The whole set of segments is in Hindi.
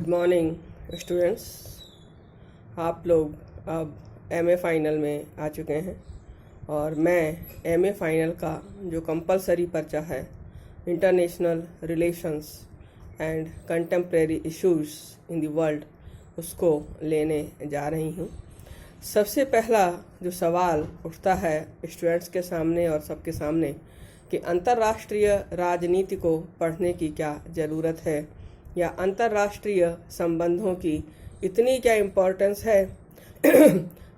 Good morning students. आप लोग अब एमए फाइनल में आ चुके हैं और मैं एमए फाइनल का जो कंपलसरी पर्चा है international relations and contemporary issues in the world उसको लेने जा रही हूँ। सबसे पहला जो सवाल उठता है स्टूडेंट्स के सामने और सबके सामने कि अंतर्राष्ट्रीय राजनीति को पढ़ने की क्या ज़रूरत है या अंतर्राष्ट्रीय संबंधों की इतनी क्या इम्पोर्टेंस है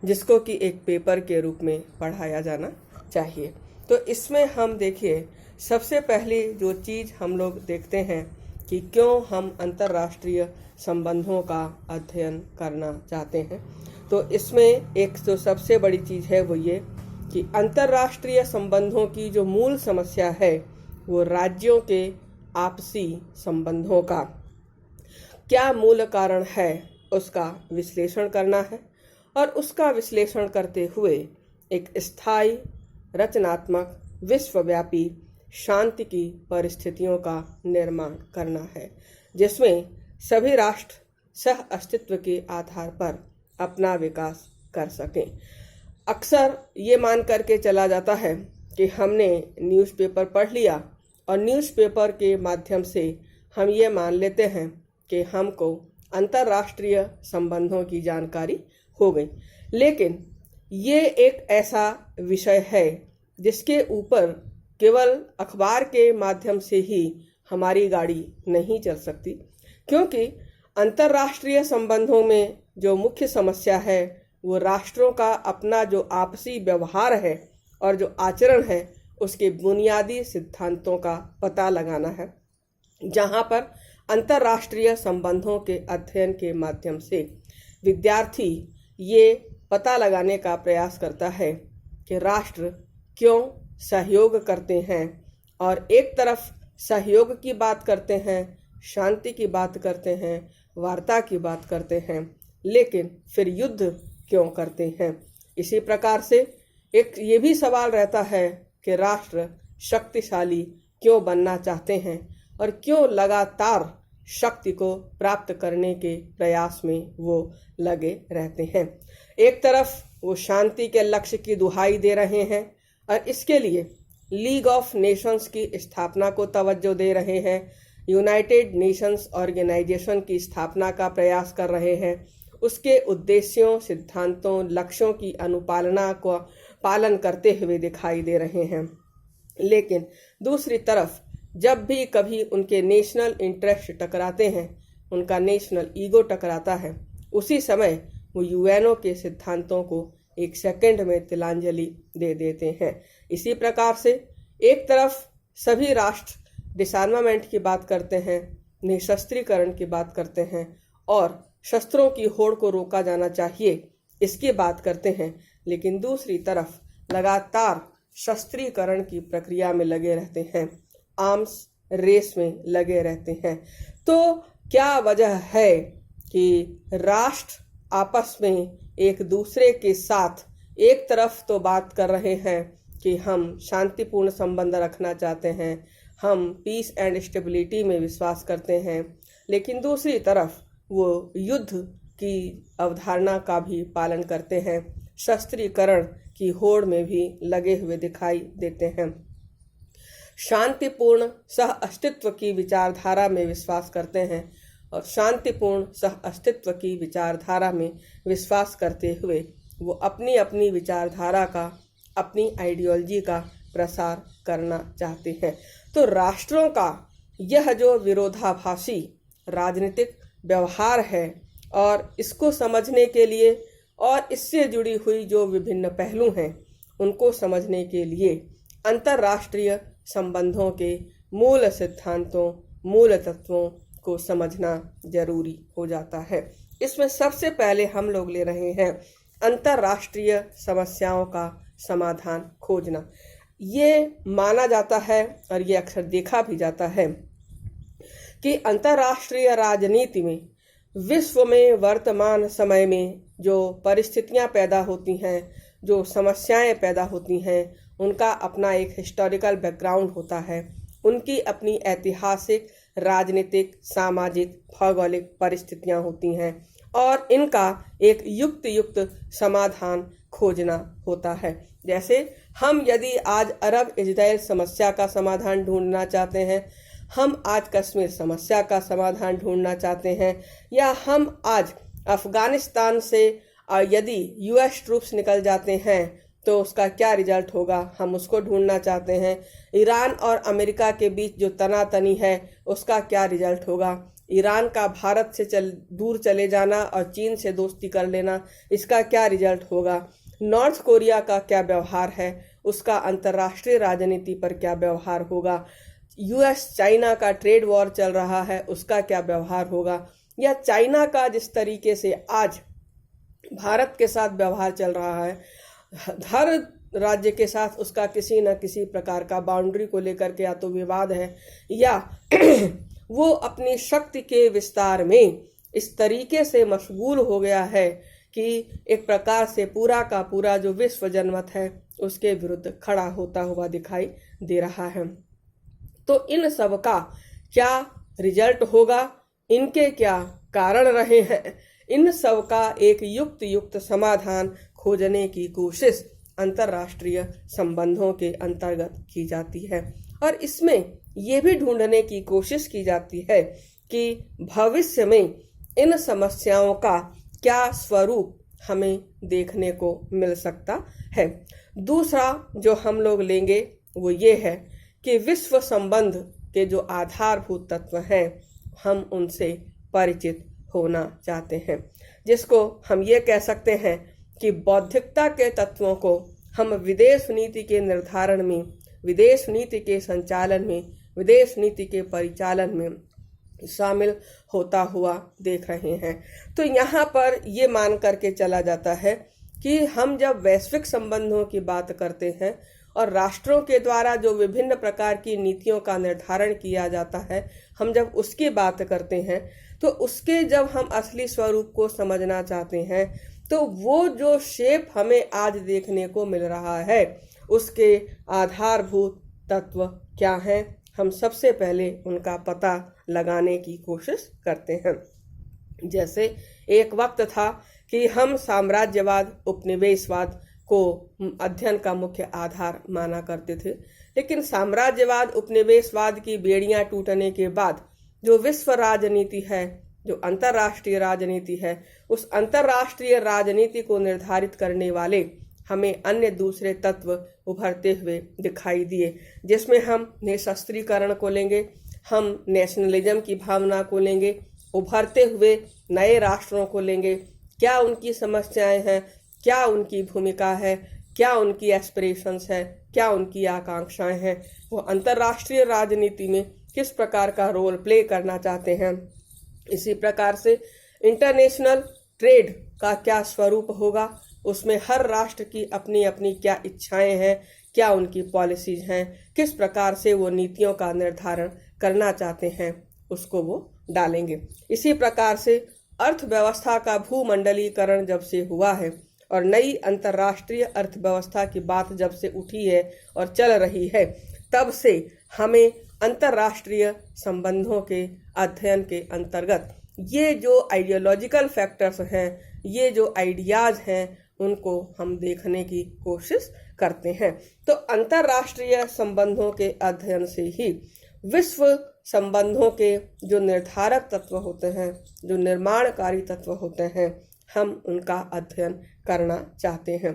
जिसको कि एक पेपर के रूप में पढ़ाया जाना चाहिए। तो इसमें हम देखिए सबसे पहली जो चीज़ हम लोग देखते हैं कि क्यों हम अंतर्राष्ट्रीय संबंधों का अध्ययन करना चाहते हैं। तो इसमें एक जो सबसे बड़ी चीज़ है वो ये कि अंतर्राष्ट्रीय संबंधों की जो मूल समस्या है वो राज्यों के आपसी संबंधों का क्या मूल कारण है उसका विश्लेषण करना है और उसका विश्लेषण करते हुए एक स्थायी रचनात्मक विश्वव्यापी शांति की परिस्थितियों का निर्माण करना है जिसमें सभी राष्ट्र सह अस्तित्व के आधार पर अपना विकास कर सकें। अक्सर ये मान करके चला जाता है कि हमने न्यूज़पेपर पढ़ लिया और न्यूज़पेपर के माध्यम से हम ये मान लेते हैं कि हमको अंतर्राष्ट्रीय संबंधों की जानकारी हो गई, लेकिन ये एक ऐसा विषय है जिसके ऊपर केवल अखबार के माध्यम से ही हमारी गाड़ी नहीं चल सकती, क्योंकि अंतर्राष्ट्रीय संबंधों में जो मुख्य समस्या है वो राष्ट्रों का अपना जो आपसी व्यवहार है और जो आचरण है उसके बुनियादी सिद्धांतों का पता लगाना है, जहाँ पर अंतर्राष्ट्रीय संबंधों के अध्ययन के माध्यम से विद्यार्थी ये पता लगाने का प्रयास करता है कि राष्ट्र क्यों सहयोग करते हैं और एक तरफ सहयोग की बात करते हैं, शांति की बात करते हैं, वार्ता की बात करते हैं, लेकिन फिर युद्ध क्यों करते हैं। इसी प्रकार से एक ये भी सवाल रहता है कि राष्ट्र शक्तिशाली क्यों बनना चाहते हैं और क्यों लगातार शक्ति को प्राप्त करने के प्रयास में वो लगे रहते हैं। एक तरफ वो शांति के लक्ष्य की दुहाई दे रहे हैं और इसके लिए लीग ऑफ नेशंस की स्थापना को तवज्जो दे रहे हैं, यूनाइटेड नेशंस ऑर्गेनाइजेशन की स्थापना का प्रयास कर रहे हैं, उसके उद्देश्यों, सिद्धांतों, लक्ष्यों की अनुपालना को पालन करते हुए दिखाई दे रहे हैं। लेकिन दूसरी तरफ जब भी कभी उनके नेशनल इंटरेस्ट टकराते हैं, उनका नेशनल ईगो टकराता है, उसी समय वो यूएनओ के सिद्धांतों को एक सेकंड में तिलांजलि दे देते हैं। इसी प्रकार से एक तरफ सभी राष्ट्र डिसआर्मामेंट की बात करते हैं, निशस्त्रीकरण की बात करते हैं और शस्त्रों की होड़ को रोका जाना चाहिए इसकी बात करते हैं, लेकिन दूसरी तरफ लगातार शस्त्रीकरण की प्रक्रिया में लगे रहते हैं, आर्म्स रेस में लगे रहते हैं। तो क्या वजह है कि राष्ट्र आपस में एक दूसरे के साथ एक तरफ तो बात कर रहे हैं कि हम शांतिपूर्ण संबंध रखना चाहते हैं, हम पीस एंड स्टेबिलिटी में विश्वास करते हैं, लेकिन दूसरी तरफ वो युद्ध की अवधारणा का भी पालन करते हैं, शस्त्रीकरण की होड़ में भी लगे हुए दिखाई देते हैं, शांतिपूर्ण सह अस्तित्व की विचारधारा में विश्वास करते हैं और शांतिपूर्ण सह अस्तित्व की विचारधारा में विश्वास करते हुए वो अपनी अपनी विचारधारा का, अपनी आइडियोलॉजी का प्रसार करना चाहते हैं। तो राष्ट्रों का यह जो विरोधाभासी राजनीतिक व्यवहार है और इसको समझने के लिए और इससे जुड़ी हुई जो विभिन्न पहलू हैं उनको समझने के लिए अंतर्राष्ट्रीय संबंधों के मूल सिद्धांतों, मूल तत्वों को समझना जरूरी हो जाता है। इसमें सबसे पहले हम लोग ले रहे हैं अंतर्राष्ट्रीय समस्याओं का समाधान खोजना। ये माना जाता है और ये अक्सर देखा भी जाता है कि अंतर्राष्ट्रीय राजनीति में विश्व में वर्तमान समय में जो परिस्थितियां पैदा होती हैं, जो समस्याएं पैदा होती हैं, उनका अपना एक हिस्टोरिकल बैकग्राउंड होता है, उनकी अपनी ऐतिहासिक राजनीतिक, सामाजिक, भौगोलिक परिस्थितियां होती हैं और इनका एक युक्त समाधान खोजना होता है। जैसे हम यदि आज अरब इजराइल समस्या का समाधान ढूंढना चाहते हैं, हम आज कश्मीर समस्या का समाधान ढूंढना चाहते हैं, या हम आज अफगानिस्तान से यदि यूएस ट्रूप्स निकल जाते हैं तो उसका क्या रिजल्ट होगा, हम उसको ढूंढना चाहते हैं। ईरान और अमेरिका के बीच जो तनातनी है उसका क्या रिजल्ट होगा। ईरान का भारत से दूर चले जाना और चीन से दोस्ती कर लेना, इसका क्या रिजल्ट होगा। नॉर्थ कोरिया का क्या व्यवहार है, उसका अंतर्राष्ट्रीय राजनीति पर क्या व्यवहार होगा। यूएस चाइना का ट्रेड वॉर चल रहा है, उसका क्या व्यवहार होगा। या चाइना का जिस तरीके से आज भारत के साथ व्यवहार चल रहा है, हर राज्य के साथ उसका किसी न किसी प्रकार का बाउंड्री को लेकर के या तो विवाद है, या वो अपनी शक्ति के विस्तार में इस तरीके से मशगूल हो गया है कि एक प्रकार से पूरा का पूरा जो विश्व जनमत है उसके विरुद्ध खड़ा होता हुआ दिखाई दे रहा है। तो इन सब का क्या रिजल्ट होगा, इनके क्या कारण रहे हैं, इन सब का एक युक्त समाधान खोजने की कोशिश अंतर्राष्ट्रीय संबंधों के अंतर्गत की जाती है। और इसमें ये भी ढूंढने की कोशिश की जाती है कि भविष्य में इन समस्याओं का क्या स्वरूप हमें देखने को मिल सकता है। दूसरा जो हम लोग लेंगे वो ये है कि विश्व संबंध के जो आधारभूत तत्व हैं हम उनसे परिचित होना चाहते हैं, जिसको हम ये कह सकते हैं कि बौद्धिकता के तत्वों को हम विदेश नीति के निर्धारण में, विदेश नीति के संचालन में, विदेश नीति के परिचालन में शामिल होता हुआ देख रहे हैं। तो यहाँ पर ये मान करके चला जाता है कि हम जब वैश्विक संबंधों की बात करते हैं और राष्ट्रों के द्वारा जो विभिन्न प्रकार की नीतियों का निर्धारण किया जाता है, हम जब उसकी बात करते हैं तो उसके जब हम असली स्वरूप को समझना चाहते हैं तो वो जो शेप हमें आज देखने को मिल रहा है उसके आधारभूत तत्व क्या हैं, हम सबसे पहले उनका पता लगाने की कोशिश करते हैं। जैसे एक वक्त था कि हम साम्राज्यवाद, उपनिवेशवाद को अध्ययन का मुख्य आधार माना करते थे, लेकिन साम्राज्यवाद, उपनिवेशवाद की बेड़ियां टूटने के बाद जो विश्व राजनीति है, जो अंतर्राष्ट्रीय राजनीति है, उस अंतर्राष्ट्रीय राजनीति को निर्धारित करने वाले हमें अन्य दूसरे तत्व उभरते हुए दिखाई दिए, जिसमें हम निशस्त्रीकरण को लेंगे, हम नेशनलिज्म की भावना को लेंगे, उभरते हुए नए राष्ट्रों को लेंगे, क्या उनकी समस्याएं हैं, क्या उनकी भूमिका है, क्या उनकी एस्पिरेशंस है, क्या उनकी आकांक्षाएं हैं, वो अंतर्राष्ट्रीय राजनीति में किस प्रकार का रोल प्ले करना चाहते हैं। इसी प्रकार से इंटरनेशनल ट्रेड का क्या स्वरूप होगा, उसमें हर राष्ट्र की अपनी अपनी क्या इच्छाएं हैं, क्या उनकी पॉलिसीज हैं, किस प्रकार से वो नीतियों का निर्धारण करना चाहते हैं, उसको वो डालेंगे। इसी प्रकार से अर्थव्यवस्था का भूमंडलीकरण जब से हुआ है और नई अंतर्राष्ट्रीय अर्थव्यवस्था की बात जब से उठी है और चल रही है, तब से हमें अंतर्राष्ट्रीय संबंधों के अध्ययन के अंतर्गत ये जो आइडियोलॉजिकल फैक्टर्स हैं, ये जो आइडियाज हैं, उनको हम देखने की कोशिश करते हैं। तो अंतर्राष्ट्रीय संबंधों के अध्ययन से ही विश्व संबंधों के जो निर्धारक तत्व होते हैं, जो निर्माणकारी तत्व होते हैं, हम उनका अध्ययन करना चाहते हैं।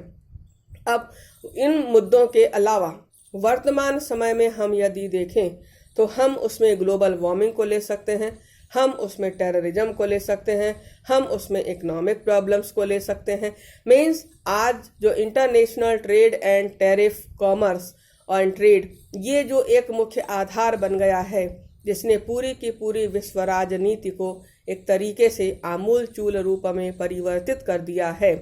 अब इन मुद्दों के अलावा वर्तमान समय में हम यदि देखें तो हम उसमें ग्लोबल वार्मिंग को ले सकते हैं, हम उसमें टेररिज्म को ले सकते हैं, हम उसमें इकोनॉमिक प्रॉब्लम्स को ले सकते हैं। मीन्स आज जो international trade and tariff, commerce और ट्रेड, ये जो एक मुख्य आधार बन गया है, जिसने पूरी की पूरी विश्व राजनीति को एक तरीके से आमूल चूल रूप में परिवर्तित कर दिया है,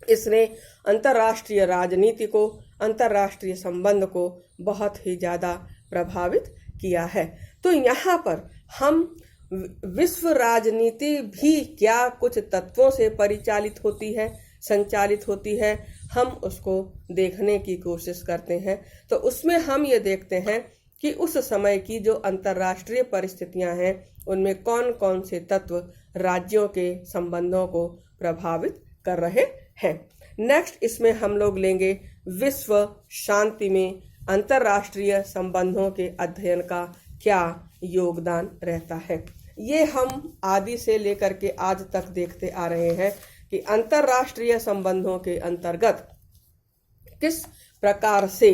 इसने अंतर्राष्ट्रीय राजनीति को, अंतर्राष्ट्रीय संबंध को बहुत ही ज़्यादा प्रभावित किया है। तो यहाँ पर हम विश्व राजनीति भी क्या कुछ तत्वों से परिचालित होती है, संचालित होती है, हम उसको देखने की कोशिश करते हैं। तो उसमें हम ये देखते हैं कि उस समय की जो अंतर्राष्ट्रीय परिस्थितियां हैं उनमें कौन कौन से तत्व राज्यों के संबंधों को प्रभावित कर रहे हैं। नेक्स्ट इसमें हम लोग लेंगे विश्व शांति में अंतर्राष्ट्रीय संबंधों के अध्ययन का क्या योगदान रहता है। ये हम आदि से लेकर के आज तक देखते आ रहे हैं कि अंतर्राष्ट्रीय संबंधों के अंतर्गत किस प्रकार से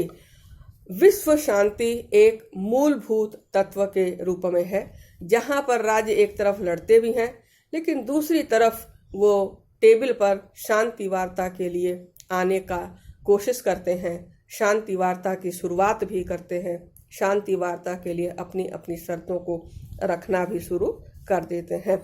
विश्व शांति एक मूलभूत तत्व के रूप में है, जहां पर राज्य एक तरफ लड़ते भी हैं लेकिन दूसरी तरफ वो टेबल पर शांति वार्ता के लिए आने का कोशिश करते हैं, शांति वार्ता की शुरुआत भी करते हैं, शांति वार्ता के लिए अपनी अपनी शर्तों को रखना भी शुरू कर देते हैं।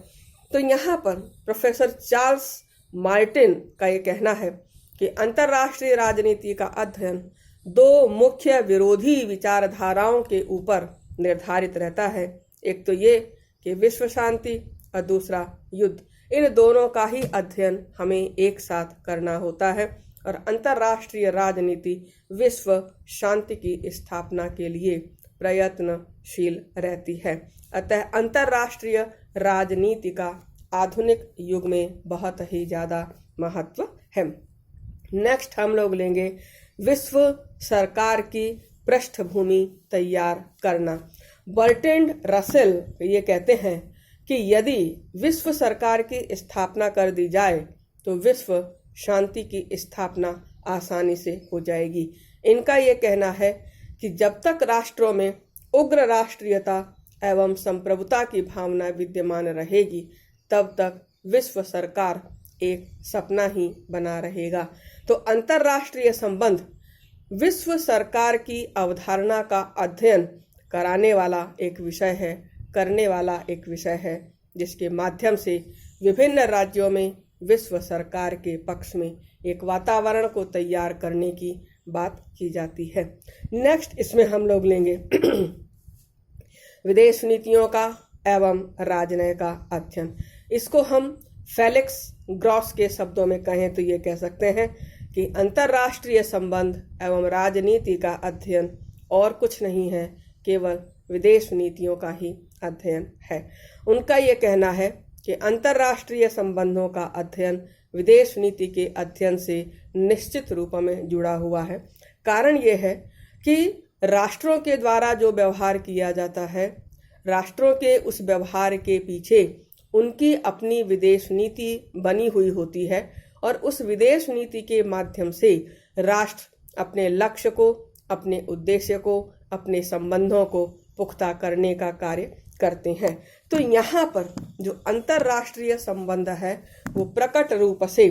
तो यहाँ पर प्रोफेसर चार्ल्स मार्टिन का ये कहना है कि अंतर्राष्ट्रीय राजनीति का अध्ययन दो मुख्य विरोधी विचारधाराओं के ऊपर निर्धारित रहता है। एक तो ये कि विश्व शांति और दूसरा युद्ध, इन दोनों का ही अध्ययन हमें एक साथ करना होता है और अंतर्राष्ट्रीय राजनीति विश्व शांति की स्थापना के लिए प्रयत्नशील रहती है। अतः अंतर्राष्ट्रीय राजनीति का आधुनिक युग में बहुत ही ज़्यादा महत्व है। नेक्स्ट हम लोग लेंगे विश्व सरकार की पृष्ठभूमि तैयार करना। बर्ट्रैंड रसेल ये कहते हैं कि यदि विश्व सरकार की स्थापना कर दी जाए तो विश्व शांति की स्थापना आसानी से हो जाएगी। इनका ये कहना है कि जब तक राष्ट्रों में उग्र राष्ट्रीयता एवं संप्रभुता की भावना विद्यमान रहेगी तब तक विश्व सरकार एक सपना ही बना रहेगा। तो अंतर्राष्ट्रीय संबंध विश्व सरकार की अवधारणा का अध्ययन कराने वाला एक विषय है, करने वाला एक विषय है, जिसके माध्यम से विभिन्न राज्यों में विश्व सरकार के पक्ष में एक वातावरण को तैयार करने की बात की जाती है। नेक्स्ट इसमें हम लोग लेंगे विदेश नीतियों का एवं राजनय का अध्ययन। इसको हम फेलिक्स ग्रॉस के शब्दों में कहें तो ये कह सकते हैं कि अंतर्राष्ट्रीय संबंध एवं राजनीति का अध्ययन और कुछ नहीं है, केवल विदेश नीतियों का ही अध्ययन है। उनका ये कहना है कि अंतर्राष्ट्रीय संबंधों का अध्ययन विदेश नीति के अध्ययन से निश्चित रूप में जुड़ा हुआ है। कारण ये है कि राष्ट्रों के द्वारा जो व्यवहार किया जाता है, राष्ट्रों के उस व्यवहार के पीछे उनकी अपनी विदेश नीति बनी हुई होती है और उस विदेश नीति के माध्यम से राष्ट्र अपने लक्ष्य को, अपने उद्देश्य को, अपने संबंधों को पुख्ता करने का कार्य करते हैं। तो यहाँ पर जो अंतर्राष्ट्रीय संबंध है वो प्रकट रूप से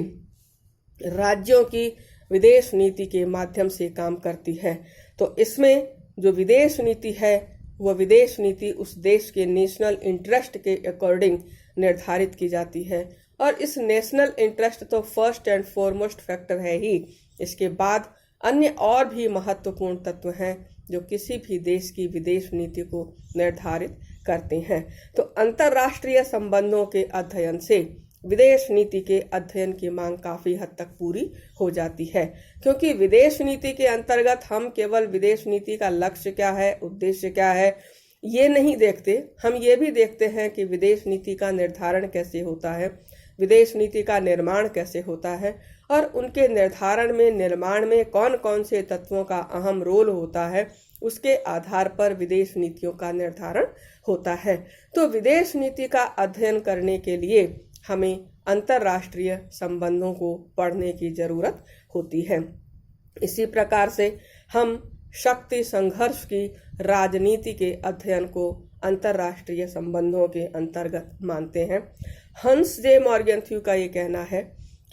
राज्यों की विदेश नीति के माध्यम से काम करती है। तो इसमें जो विदेश नीति है वो विदेश नीति उस देश के नेशनल इंटरेस्ट के अकॉर्डिंग निर्धारित की जाती है और इस नेशनल इंटरेस्ट तो फर्स्ट एंड फॉरमोस्ट फैक्टर है ही। इसके बाद अन्य और भी महत्वपूर्ण तत्व हैं जो किसी भी देश की विदेश नीति को निर्धारित करते हैं। तो अंतर्राष्ट्रीय संबंधों के अध्ययन से विदेश नीति के अध्ययन की मांग काफी हद तक पूरी हो जाती है, क्योंकि विदेश नीति के अंतर्गत हम केवल विदेश नीति का लक्ष्य क्या है, उद्देश्य क्या है, ये नहीं देखते। हम ये भी देखते हैं कि विदेश नीति का निर्धारण कैसे होता है, विदेश नीति का निर्माण कैसे होता है और उनके निर्माण में कौन कौन से तत्वों का अहम रोल होता है, उसके आधार पर विदेश नीतियों का निर्धारण होता है। तो विदेश नीति का अध्ययन करने के लिए हमें अंतर्राष्ट्रीय संबंधों को पढ़ने की जरूरत होती है। इसी प्रकार से हम शक्ति संघर्ष की राजनीति के अध्ययन को अंतर्राष्ट्रीय संबंधों के अंतर्गत मानते हैं। हंस जे मॉर्गेंथ्यू का ये कहना है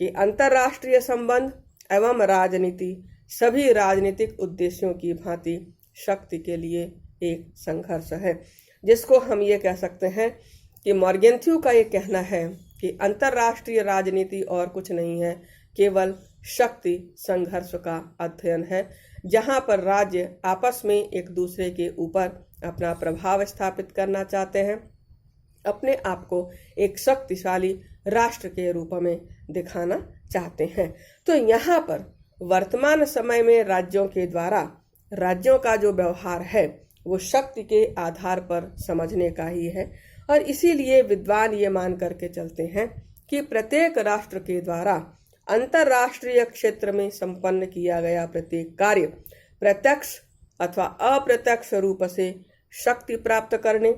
कि अंतर्राष्ट्रीय संबंध एवं राजनीति सभी राजनीतिक उद्देश्यों की भांति शक्ति के लिए एक संघर्ष है, जिसको हम ये कह सकते हैं कि मॉर्गेंथ्यू का ये कहना है कि अंतर्राष्ट्रीय राजनीति और कुछ नहीं है, केवल शक्ति संघर्ष का अध्ययन है, जहां पर राज्य आपस में एक दूसरे के ऊपर अपना प्रभाव स्थापित करना चाहते हैं, अपने आप को एक शक्तिशाली राष्ट्र के रूप में दिखाना चाहते हैं। तो यहाँ पर वर्तमान समय में राज्यों के द्वारा राज्यों का जो व्यवहार है वो शक्ति के आधार पर समझने का ही है। और इसीलिए विद्वान ये मान करके चलते हैं कि प्रत्येक राष्ट्र के द्वारा अंतरराष्ट्रीय क्षेत्र में संपन्न किया गया प्रत्येक कार्य प्रत्यक्ष अथवा अप्रत्यक्ष रूप से शक्ति प्राप्त करने,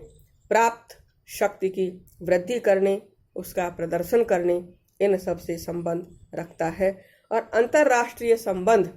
प्राप्त शक्ति की वृद्धि करने, उसका प्रदर्शन करने, इन सब से संबंध रखता है। और अंतरराष्ट्रीय संबंध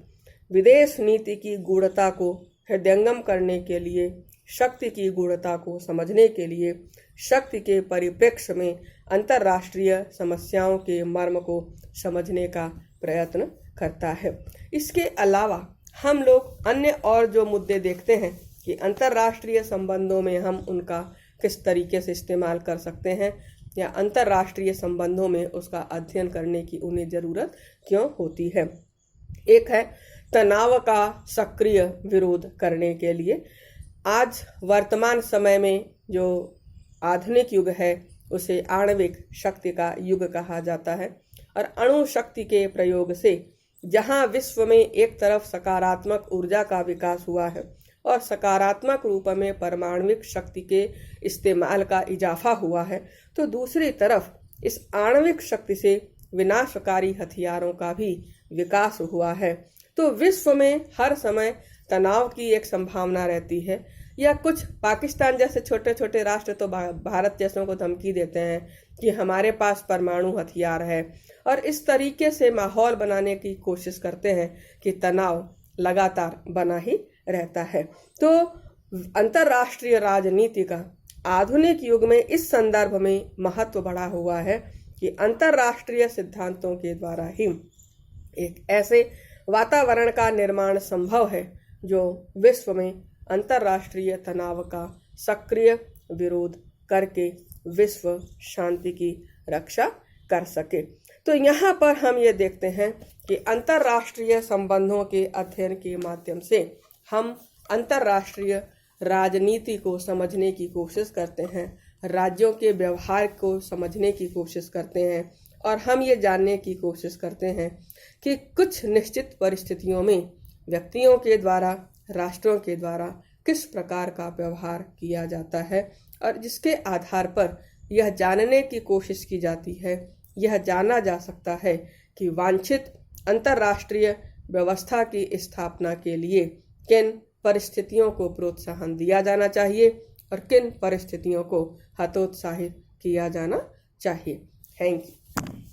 विदेश नीति की गूढ़ता को हृदयंगम करने के लिए, शक्ति की गूढ़ता को समझने के लिए, शक्ति के परिप्रेक्ष्य में अंतरराष्ट्रीय समस्याओं के मर्म को समझने का प्रयत्न करता है। इसके अलावा हम लोग अन्य और जो मुद्दे देखते हैं कि अंतरराष्ट्रीय संबंधों में हम उनका किस तरीके से इस्तेमाल कर सकते हैं या अंतरराष्ट्रीय संबंधों में उसका अध्ययन करने की उन्हें ज़रूरत क्यों होती है। एक है तनाव का सक्रिय विरोध करने के लिए। आज वर्तमान समय में जो आधुनिक युग है उसे आणविक शक्ति का युग कहा जाता है। और अणु शक्ति के प्रयोग से जहां विश्व में एक तरफ सकारात्मक ऊर्जा का विकास हुआ है और सकारात्मक रूप में परमाणुविक शक्ति के इस्तेमाल का इजाफा हुआ है, तो दूसरी तरफ इस आणविक शक्ति से विनाशकारी हथियारों का भी विकास हुआ है। तो विश्व में हर समय तनाव की एक संभावना रहती है। या कुछ पाकिस्तान जैसे छोटे छोटे राष्ट्र तो भारत जैसों को धमकी देते हैं कि हमारे पास परमाणु हथियार है, और इस तरीके से माहौल बनाने की कोशिश करते हैं कि तनाव लगातार बना ही रहता है। तो अंतरराष्ट्रीय राजनीति का आधुनिक युग में इस संदर्भ में महत्व बढ़ा हुआ है कि अंतरराष्ट्रीय सिद्धांतों के द्वारा ही एक ऐसे वातावरण का निर्माण संभव है जो विश्व में अंतरराष्ट्रीय तनाव का सक्रिय विरोध करके विश्व शांति की रक्षा कर सके। तो यहाँ पर हम ये देखते हैं कि अंतरराष्ट्रीय संबंधों के अध्ययन के माध्यम से हम अंतरराष्ट्रीय राजनीति को समझने की कोशिश करते हैं, राज्यों के व्यवहार को समझने की कोशिश करते हैं, और हम ये जानने की कोशिश करते हैं कि कुछ निश्चित परिस्थितियों में व्यक्तियों के द्वारा, राष्ट्रों के द्वारा किस प्रकार का व्यवहार किया जाता है, और जिसके आधार पर यह जानने की कोशिश की जाती है, यह जाना जा सकता है कि वांछित अंतरराष्ट्रीय व्यवस्था की स्थापना के लिए किन परिस्थितियों को प्रोत्साहन दिया जाना चाहिए और किन परिस्थितियों को हतोत्साहित किया जाना चाहिए। Thank you.